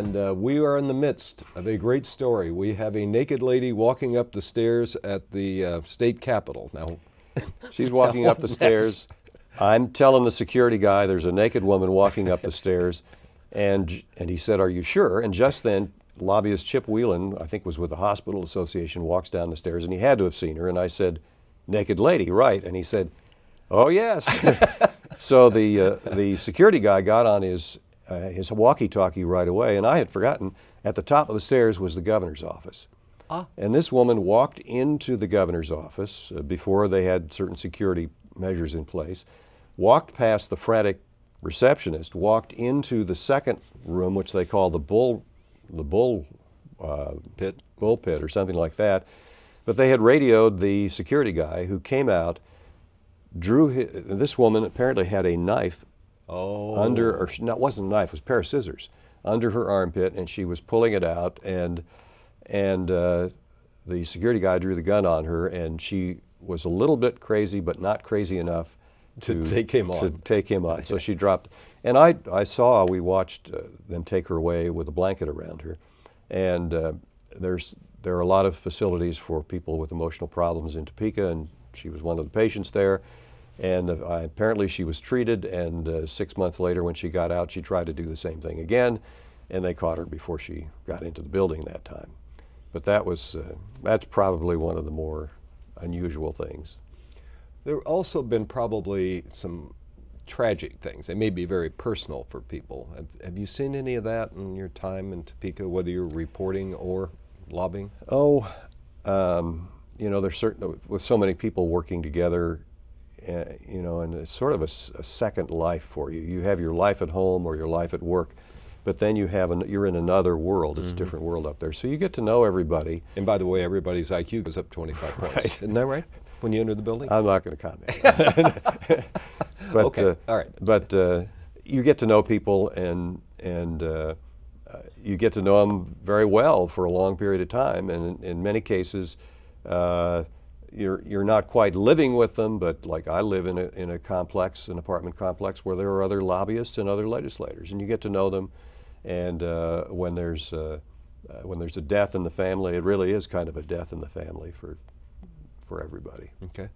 And we are in the midst of a great story. We have a naked lady walking up the stairs at the state capitol. Now, she's walking up the stairs. I'm telling the security guy there's a naked woman walking up the stairs, and he said, "Are you sure?" And just then, lobbyist Chip Whelan, I think was with the Hospital Association, walks down the stairs, and he had to have seen her. And I said, "Naked lady, right?" And he said, "Oh yes." So the security guy got on his walkie-talkie right away, and I had forgotten, at the top of the stairs was the governor's office. And this woman walked into the governor's office before they had certain security measures in place, walked past the frantic receptionist, walked into the second room, which they call the bull pit or something like that. But they had radioed the security guy, who came out, this woman apparently had a knife under, or no, it wasn't a knife, it was a pair of scissors under her armpit, and she was pulling it out, and the security guy drew the gun on her, and she was a little bit crazy, but not crazy enough to take him on. So she dropped, and we watched them take her away with a blanket around her, and there are a lot of facilities for people with emotional problems in Topeka, and she was one of the patients there. And apparently she was treated, and 6 months later when she got out, she tried to do the same thing again, and they caught her before she got into the building that time. But that's probably one of the more unusual things. There have also been probably some tragic things. They may be very personal for people. Have you seen any of that in your time in Topeka, whether you're reporting or lobbying? You know, there's certainly, with so many people working together, you know, and it's sort of a second life for you. You have your life at home or your life at work, but then you're in another world. It's a different world up there. So you get to know everybody. And by the way, everybody's IQ goes up 25 points. Isn't that right? When you enter the building? I'm not going to comment. But, okay, all right. But you get to know people, and you get to know them very well for a long period of time. And in many cases, you're not quite living with them, but like I live in an apartment complex where there are other lobbyists and other legislators, and you get to know them. And when there's a death in the family, it really is kind of a death in the family for everybody. Okay.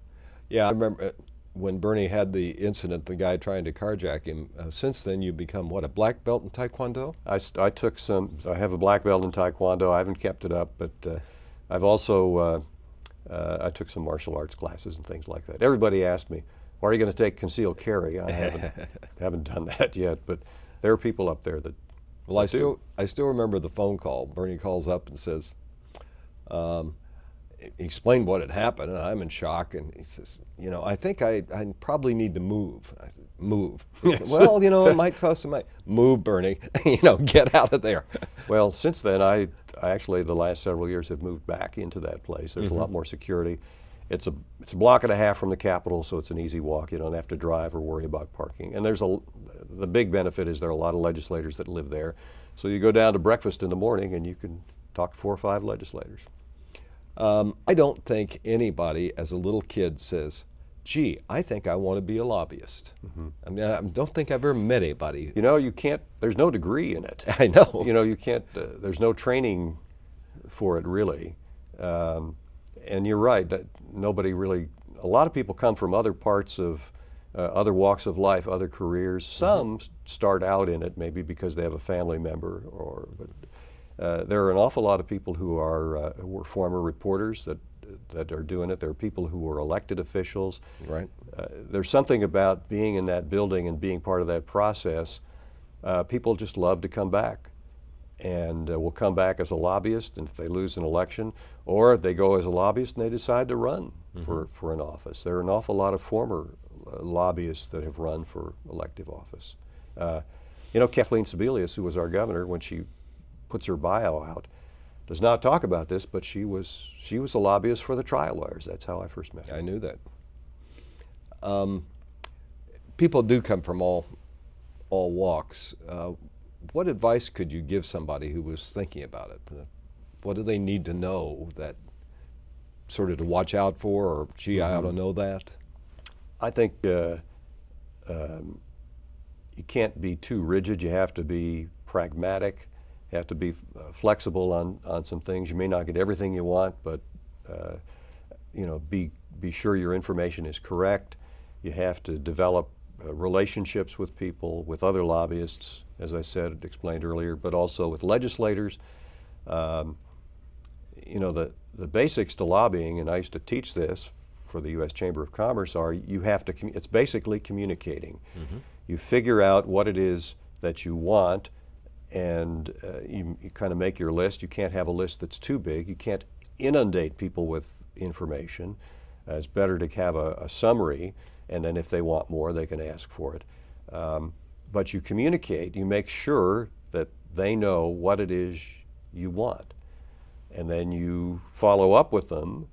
Yeah, I remember when Bernie had the incident, the guy trying to carjack him. Since then, you've become, what, a black belt in Taekwondo? I have a black belt in Taekwondo. I haven't kept it up, but I've also, I took some martial arts classes and things like that. Everybody asked me, "Are you going to take concealed carry?" I haven't done that yet, but there are people up there that. Well, I still remember the phone call. Bernie calls up and says, he explained what had happened, and I'm in shock, and he says, "You know, I think I probably need to move." I said, "Move?" He said, "Well, you know, it might cost some money." "Move, Bernie." You know, get out of there. Well, since then, I actually, the last several years, have moved back into that place. There's a lot more security. It's a block and a half from the Capitol, so it's an easy walk. You don't have to drive or worry about parking. And the big benefit is there are a lot of legislators that live there. So you go down to breakfast in the morning, and you can talk to 4 or 5 legislators. I don't think anybody as a little kid says, "Gee, I think I want to be a lobbyist." I mean, I don't think I've ever met anybody. You know, you can't, there's no degree in it. I know. You know, you can't, there's no training for it really. And you're right, that nobody really, a lot of people come from other parts of, other walks of life, other careers. Some start out in it maybe because they have a family member, but there are an awful lot of people who were former reporters that are doing it. There are people who were elected officials. Right. There's something about being in that building and being part of that process. People just love to come back, and will come back as a lobbyist, and if they lose an election, or they go as a lobbyist and they decide to run for an office. There are an awful lot of former lobbyists that have run for elective office. You know, Kathleen Sebelius, who was our governor, when she puts her bio out, does not talk about this, but she was a lobbyist for the trial lawyers. That's how I first met her. I knew that. People do come from all walks. What advice could you give somebody who was thinking about it? What do they need to know that sort of to watch out for, or gee, I ought to know that? I think you can't be too rigid. You have to be pragmatic. have to be flexible on some things. You may not get everything you want, but be sure your information is correct. You have to develop relationships with people, with other lobbyists, as I said, explained earlier, but also with legislators. The basics to lobbying, and I used to teach this for the U.S. Chamber of Commerce, are you have to, it's basically communicating. Mm-hmm. You figure out what it is that you want, and you kind of make your list. You can't have a list that's too big. You can't inundate people with information. It's better to have a summary, and then if they want more, they can ask for it. But you communicate. You make sure that they know what it is you want. And then you follow up with them,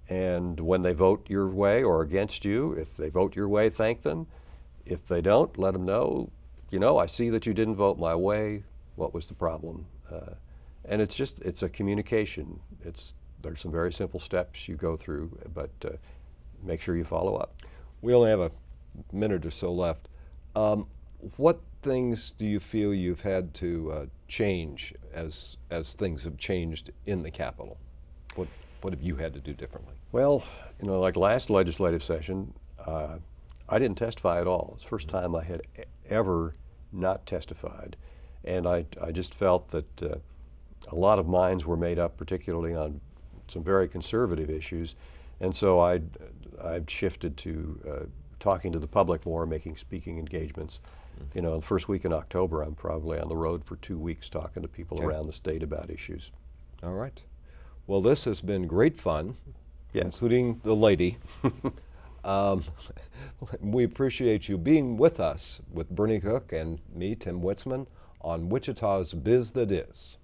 and when they vote your way or against you, if they vote your way, thank them. If they don't, let them know, I see that you didn't vote my way. What was the problem? And it's a communication. There's some very simple steps you go through, but make sure you follow up. We only have a minute or so left. What things do you feel you've had to change as things have changed in the Capitol? What have you had to do differently? Well, like last legislative session, I didn't testify at all. It's the first time I had ever not testified. And I just felt that a lot of minds were made up, particularly on some very conservative issues. And so I've shifted to talking to the public more, making speaking engagements. Mm-hmm. The first week in October, I'm probably on the road for 2 weeks talking to people around the state about issues. All right. Well, this has been great fun, yes, including the lady. We appreciate you being with us with Bernie Koch and me, Tim Witzman, on Wichita's Biz That Is.